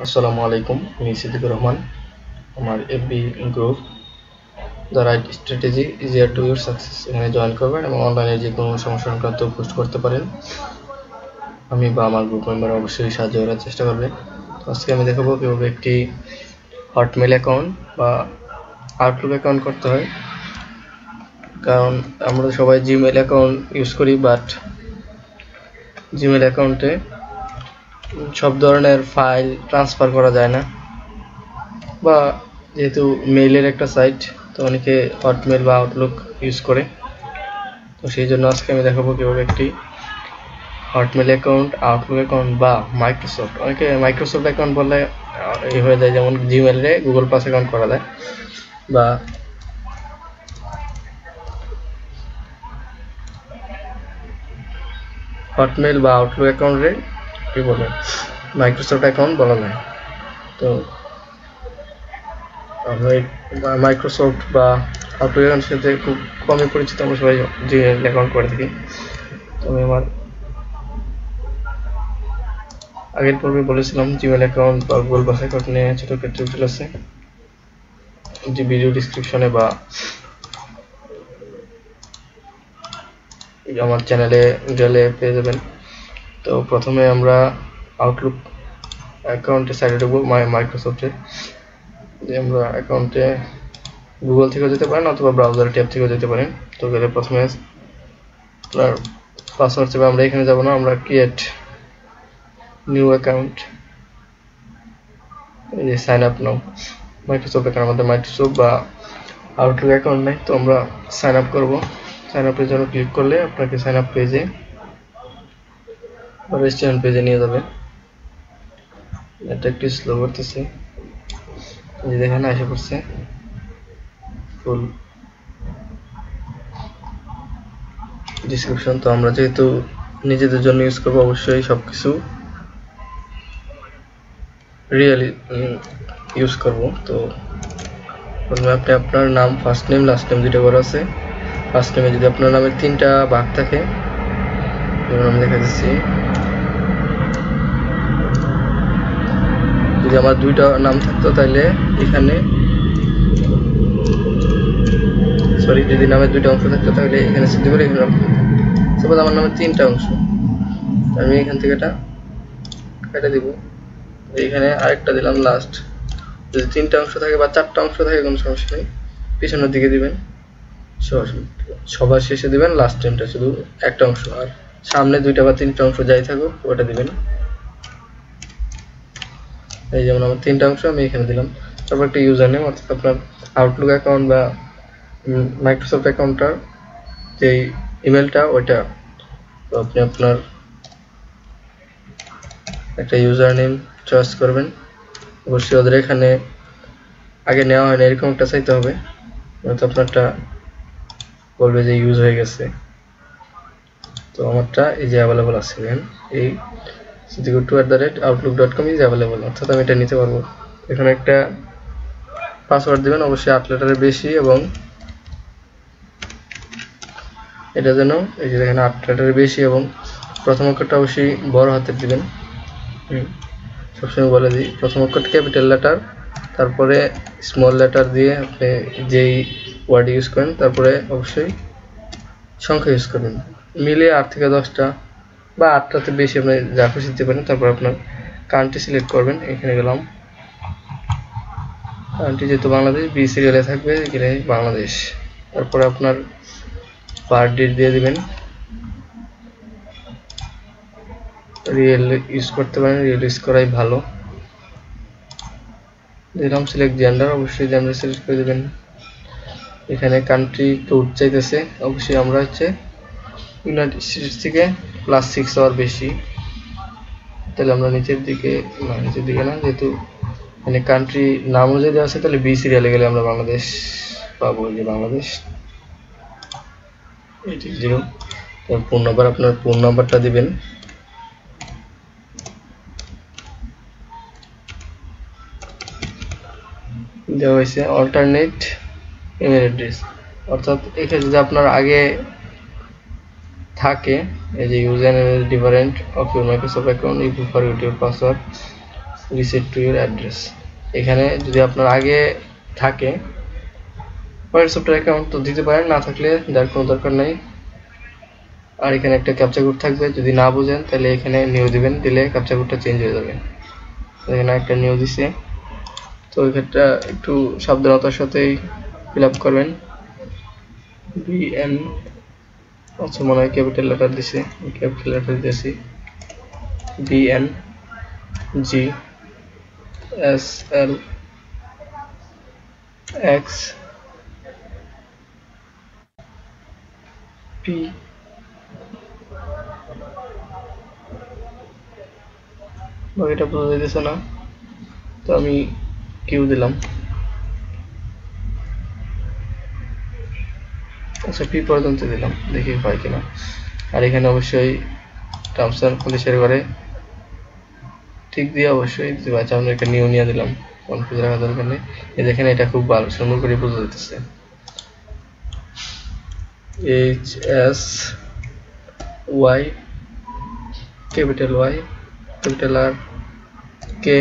আসসালামু আলাইকুম, আমি সিদ্দিকুর রহমান। আমার FB group the right strategy easier to your success এখানে জয়েন করবেন এবং অনলাইনে যে কোনো সমস্যা সংক্রান্ত পোস্ট করতে পারেন। আমি বা আমার গ্রুপ মেম্বার অবশ্যই সাহায্য করার চেষ্টা করবে। আজকে আমি দেখাবো কীভাবে একটি হটমেল অ্যাকাউন্ট বা আউটলুক অ্যাকাউন্ট করতে হয়। কারণ আমরা সবাই জিমেল অ্যাকাউন্ট ইউজ করি, বাট জিমেল অ্যাকাউন্টে সব ধরনের ফাইল ট্রান্সফার করা যায় না, বা যেহেতু মেইলের একটা সাইট, তো অনেকে হটমেল বা আউটলুক ইউজ করে। তো সেই জন্য আজকে আমি দেখাবো কীভাবে একটি হটমেল অ্যাকাউন্ট, আউটলুক অ্যাকাউন্ট বা মাইক্রোসফট, অনেকে মাইক্রোসফট অ্যাকাউন্ট বললে এই হয়ে যায়, যেমন জিমেলে গুগল প্লাস অ্যাকাউন্ট করা যায়, বা হটমেল বা আউটলুক অ্যাকাউন্টে কি বলে মাইক্রোসফট অ্যাকাউন্ট বলা যায়। তো আমরা মাইক্রোসফট বা আউটলুক অ্যাকাউন্টের সাথে খুব কমই পরিচিত, আমরা সবাই জিমেল অ্যাকাউন্ট করে থাকি। তো আমি আমার আগের পর্বে বলেছিলাম জিমেল অ্যাকাউন্ট বা গুগল প্লাস অ্যাকাউন্ট নিয়ে ছোটখাটো টিউটোরিয়াল আছে, যে ভিডিও ডিসক্রিপশনে বা আমার চ্যানেলে গেলে পেয়ে যাবেন। তো প্রথমে আমরা আউটলুক অ্যাকাউন্টে সাইডে ঢুকবো, মাইক্রোসফটের। যে আমরা অ্যাকাউন্টে গুগল থেকেও যেতে পারেন অথবা ব্রাউজার ট্যাব থেকেও যেতে পারেন। তো গেলে প্রথমে আপনার পাসওয়ার্ড চাইবে, আমরা এখানে যাব না, আমরা ক্রিয়েট নিউ অ্যাকাউন্ট, এই যে sign up now Microsoft account. আমাদের মাইক্রোসফট বা আউটলুক অ্যাকাউন্ট নেই, তো আমরা সাইন আপ করবো। সাইন আপের জন্য ক্লিক করলে আপনাকে সাইন আপ পেজে বা রেজিস্ট্রেশন পেজে নিয়ে যাবে। এটা একটু স্লো করতেছে, যে দেখেন এসে পড়ছে ফুল ডিসক্রিপশন। তো আমরা যেহেতু নিজেদের জন্য ইউজ করবো, অবশ্যই সবকিছু রিয়েলি ইউজ করব। তো প্রথমে আপনি আপনার নাম, ফার্স্ট নেম লাস্ট নেম দুটো করা আছে। ফার্স্ট নেমে যদি আপনার নামে 3টা ভাগ থাকে, যেমন আমি দেখা যাচ্ছি, যদি আমার 2টা নাম থাকতো তাহলে এখানে, সরি, যদি নামে 2টা অংশ থাকতো তাহলে এখানে সিদ্ধ করে এখানে রাখবো। সাপোজ আমার নামে 3টা অংশ, আমি এখান থেকে এটা কেটে দিব, এইখানে আরেকটা দিলাম লাস্ট। যদি 3টা অংশ থাকে বা 4টা অংশ থাকে কোনো সমস্যা নেই, পিছনের দিকে দিবেন, সবার শেষে দিবেন লাস্ট নেমটা, শুধু একটা অংশ, আর সামনে 2টা বা 3টা অংশ যাই থাকুক ওটা দিবেন। এই যেমন আমার 3টা অংশ আমি এখানে দিলাম। তারপর একটা ইউজার নেম, অর্থাৎ আপনার আউটলুক অ্যাকাউন্ট বা মাইক্রোসফট অ্যাকাউন্টটার যে ইমেলটা ওইটা। তো আপনি আপনার একটা ইউজার নেম চয়েস করবেন। অবশ্যই ওদের এখানে আগে নেওয়া হয় না, এরকম একটা চাইতে হবে, নয়তো আপনারটা বলবে যে ইউজ হয়ে গেছে। তো আমারটা এই যে অ্যাভেলেবল আছে, এই siddhikur2@outlook.com ইজ অ্যাভেলেবল, অর্থাৎ আমি এটা নিতে পারবো। এখানে একটা পাসওয়ার্ড দিবেন, অবশ্যই 8 লেটারের বেশি, এবং এটা যেন এই যে দেখেন 8 লেটারের বেশি, এবং প্রথম অক্ষরটা অবশ্যই বড় হাতের দিবেন। সবসময় বলে দিই, প্রথম অক্ষরটা ক্যাপিটাল লেটার, তারপরে স্মল লেটার দিয়ে আপনি যেই ওয়ার্ড ইউজ করেন, তারপরে অবশ্যই সংখ্যা ইউজ করবেন। মিলিয়ে 8 থেকে 10টা বা 8টাতে বেশি আপনি যা খুশি দিতে পারেন। তারপর আপনার কান্ট্রি সিলেক্ট করবেন, এখানে গেলাম, কান্ট্রি যেহেতু বাংলাদেশ, বি সিরিয়ালে থাকবে, এখানে বাংলাদেশ। তারপরে আপনার বার্থ ডেট দিয়ে দিবেন, রিয়েল ইউজ করতে পারেন, রিয়েল ইউজ করাই ভালো। দিলাম সিলেক্ট জেন্ডার, অবশ্যই জেন্ডার সিলেক্ট করে দেবেন। এখানে কান্ট্রি কোড চাইতেছে, অবশ্যই আমরা হচ্ছে ইউনাইটেড স্টেটস থেকে +6 হওয়ার বেশি, তাহলে আমরা নিচের দিকে না, যেহেতু মানে কান্ট্রি নাম অনুযায়ী দেওয়া আছে, তাহলে বি সিরিয়ালে গেলে আমরা বাংলাদেশ পাবো, যে বাংলাদেশ 80। ফোন নাম্বার, আপনার ফোন নাম্বারটা দিবেন। দেওয়া হয়েছে অল্টারনেট ইমেল অ্যাড্রেস, অর্থাৎ এখানে যদি আপনার আগে থাকে এই যে user name is different of your Microsoft account, you prefer your password reset to your address. এখানে যদি আপনার আগে থাকে মাইক্রোসফট অ্যাকাউন্ট তো দিতে পারেন, না থাকলে দেওয়ার কোনো দরকার নাই। আর এখানে একটা ক্যাপচা কোড থাকবে, যদি না বুঝেন তাহলে এখানে নিউ দিবেন, দিলে ক্যাপচা কোডটা চেঞ্জ হয়ে যাবে। এখানে একটা নিউ দিছে, তো এটা একটু সাবধানতার সাথেই ফিল আপ করবেন। বিএন আচ্ছা মনে হয় ক্যাপিটাল লেটার দিছে, ক্যাপিটাল লেটার দিয়েছি BN G S L X P বাকিটা বোঝা যাইতেছে না, তো আমি কিউ দিলাম। আচ্ছা পি পর্যন্ত দিলাম, দেখি হয় কিনা। আর এখানে অবশ্যই টার্মস এন্ড কন্ডিশনের করে ঠিক দিয়ে অবশ্যই দিতে। আচ্ছা আমরা একটা নিউ নিয়ে দিলাম, কনফিউজ রাখা দরকার নেই। এই দেখেন এটা খুব ভালো সুন্দর করে বোঝা যাচ্ছে। H S Y capital Y capital R K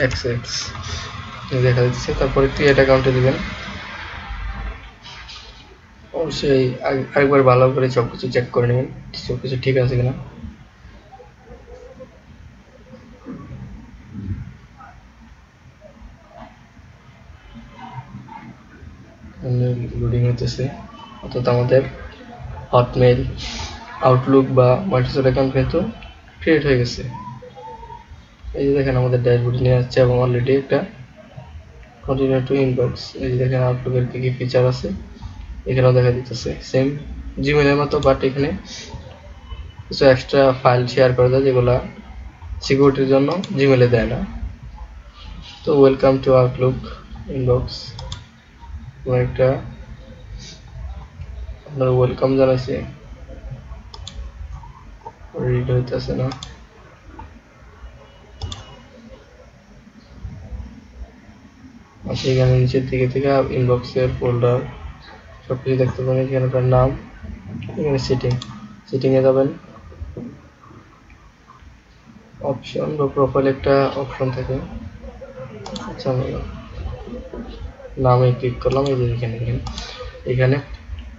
X X দেখা যাচ্ছে। তারপরে ক্রিয়েট অ্যাকাউন্টে দিবেন। অবশ্যই আরেকবার ভালো করে সবকিছু চেক করে নেবেন সবকিছু ঠিক আছে কিনা। লোডিং হতেছে, অর্থাৎ আমাদের হটমেইল, আউটলুক বা মাইক্রোসফট অ্যাকাউন্ট কিন্তু ক্রিয়েট হয়ে গেছে। এই যে দেখেন আমাদের ড্যাশবোর্ড নিয়ে আসছে এবং অলরেডি একটা কন্টিনিউ টু ইনবক্স। এই যে দেখেন আউটলুকের কি কি ফিচার আছে এখানেও দেখা দিতেছে, সেম জিমেইলের মতো, বাট এখানে কিছু এক্সট্রা ফাইল শেয়ার করা যায় যেগুলো সিকিউরিটির জন্য জিমেইলে দেয় না। তো ওয়েলকাম টু আউটলুক ইনবক্স, একটা আপনার ওয়েলকাম জানাইছে, রিড হইতেছে না। আচ্ছা এখানে নিচের দিকে থেকে ইনবক্সের ফোল্ডার সবকিছু দেখতে পাবেন। এখানে আপনার নাম, এখানে সেটিংয়ে যাবেন, অপশন বা প্রোফাইল একটা অপশন থাকে। আচ্ছা নামে ক্লিক করলাম, এই যে এখানে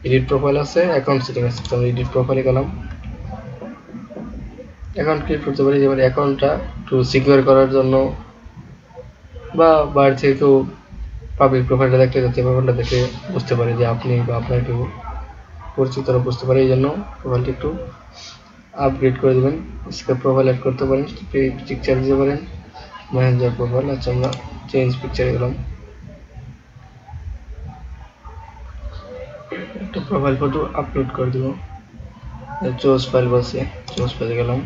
এডিট প্রোফাইল আছে, অ্যাকাউন্ট সেটিং আছে। তো আমি এডিট প্রোফাইলে গেলাম, অ্যাকাউন্ট ক্রিয়েট করতে পারি। যেমন অ্যাকাউন্টটা একটু সিকিউর করার জন্য বা বাইরে থেকে কেউ পাবলিক প্রোফাইলটা দেখতে যাচ্ছে, প্রোফাইলটা দেখে বুঝতে পারে যে আপনি বা আপনার কেউ পরিচিতরা বুঝতে পারে, এই জন্য প্রোফাইলটা একটু আপগ্রেড করে দেবেন। স্কেপ প্রোফাইল অ্যাড করতে পারেন, পিকচার দিতে পারেন, মেসেঞ্জার প্রোফাইল। আচ্ছা আমরা চেঞ্জ পিকচারে গেলাম, একটা প্রোফাইল ফটো আপলোড করে দেব। চুজ ফাইল বসে চুজ ফাইলে গেলাম,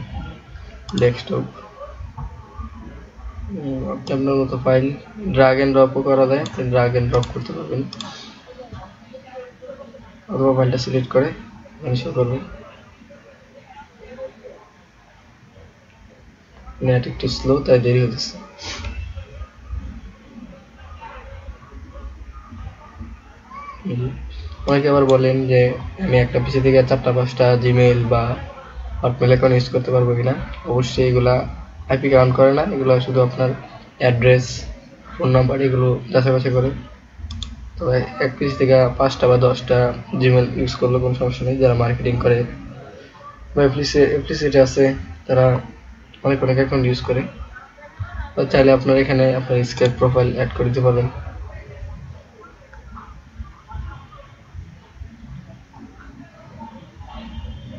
ডেস্কটপ, আপনার মতো ফাইল ড্রাগ এন্ড ড্রপও করা যায়, ড্রাগ এন্ড ড্রপ করতে পারবেন। অথবা ফাইলটা সিলেক্ট করে ইনস্টল করবেন। নেট একটু স্লো তাই দেরি হতেছে। অনেকে আবার বলেন যে আমি একটা পিসি থেকে 4টা-5টা জিমেইল বা হটমেইল অ্যাকাউন্ট ইউজ করতে পারবো কিনা। অবশ্যই এগুলা আইপি কাউন্ট করে না, এগুলো শুধু আপনার অ্যাড্রেস, ফোন নাম্বার এগুলো যাচাই করে। তো এক পিসি থেকে 5টা বা 10টা জিমেইল ইউজ করলে কোনো সমস্যা নেই। যারা মার্কেটিং করে বা এফলিসিটি আছে তারা অনেক অ্যাকাউন্ট ইউজ করে। তো চাইলে আপনার এখানে আপনার স্কেপ প্রোফাইল অ্যাড করে দিতে পারবেন।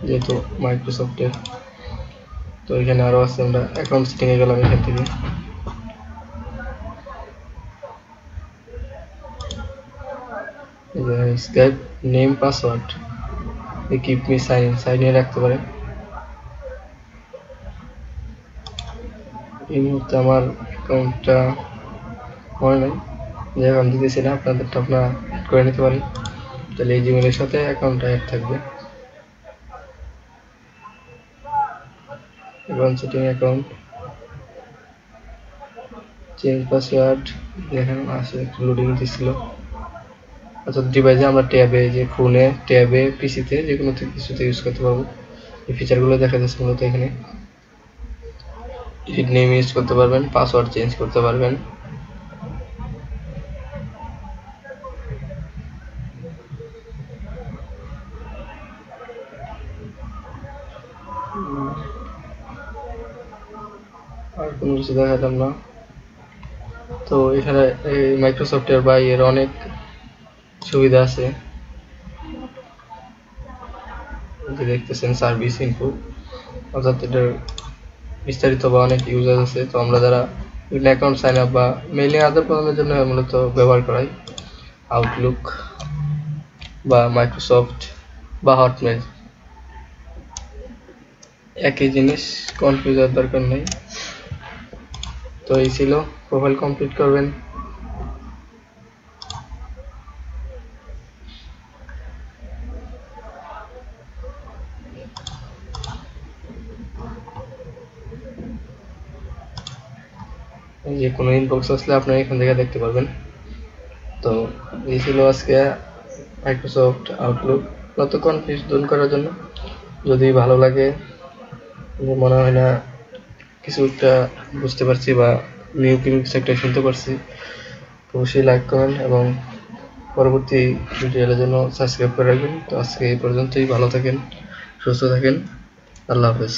যেহেতু মাইক্রোসফটের, তো এখানে আরো আছে। আমরা অ্যাকাউন্ট সেটিং এ গেলাম, এখান থেকে Skype name password keep me sign in রাখতে পারেন। এই মুহূর্তে আমার অ্যাকাউন্টটা মনে নেই, যে অ্যাকাউন্ট দিতেছি না, আপনাদেরটা আপনারা অ্যাড করে নিতে পারেন। তাহলে এই জিমেলের সাথে অ্যাকাউন্টটা অ্যাড থাকবে। Account setting, account change password, দেখেন আসে একটু লোডিং দিছিল। আচ্ছা ডিভাইসে আমরা ট্যাবে, যে ফোনে, ট্যাবে, পিসিতে যে কোনো কিছুতে ইউজ করতে পারবো। এই ফিচারগুলো দেখা যাচ্ছে মূলত এখানে। এডিট নেম ইউজ করতে পারবেন, পাসওয়ার্ড চেঞ্জ করতে পারবেন, আর কোনো কিছু দেখালাম না। তো এখানে মাইক্রোসফটের বা এর অনেক সুবিধা আছে, যে দেখতেছেন সার্ভিস ইনফো, অর্থাৎ এটার বিস্তারিত বা অনেক ইউজার আছে। তো আমরা যারা অ্যাকাউন্ট সাইন আপ বা মেইলিং আদান প্রদানের জন্য মূলত ব্যবহার করাই আউটলুক বা মাইক্রোসফট বা হটমেল, একই জিনিস, কনফিউজ হওয়ার দরকার নেই। তো এই ছিল, প্রোফাইল কমপ্লিট করবেন। যে কোনো ইনবক্স আসলে আপনারা এখান থেকে দেখতে পারবেন। তো এই ছিল আজকে মাইক্রোসফট আউটলুক যত কনফিউজ দূর করার জন্য। যদি ভালো লাগে, মনে হয় না কিছু একটা বুঝতে পারছি বা নিউ কিছু একটা শুনতে পারছি, অবশ্যই লাইক করেন এবং পরবর্তী টিউটোরিয়ালের জন্য সাবস্ক্রাইব করে রাখবেন। তো আজকে এই পর্যন্তই, ভালো থাকেন, সুস্থ থাকেন, আল্লাহ হাফেজ।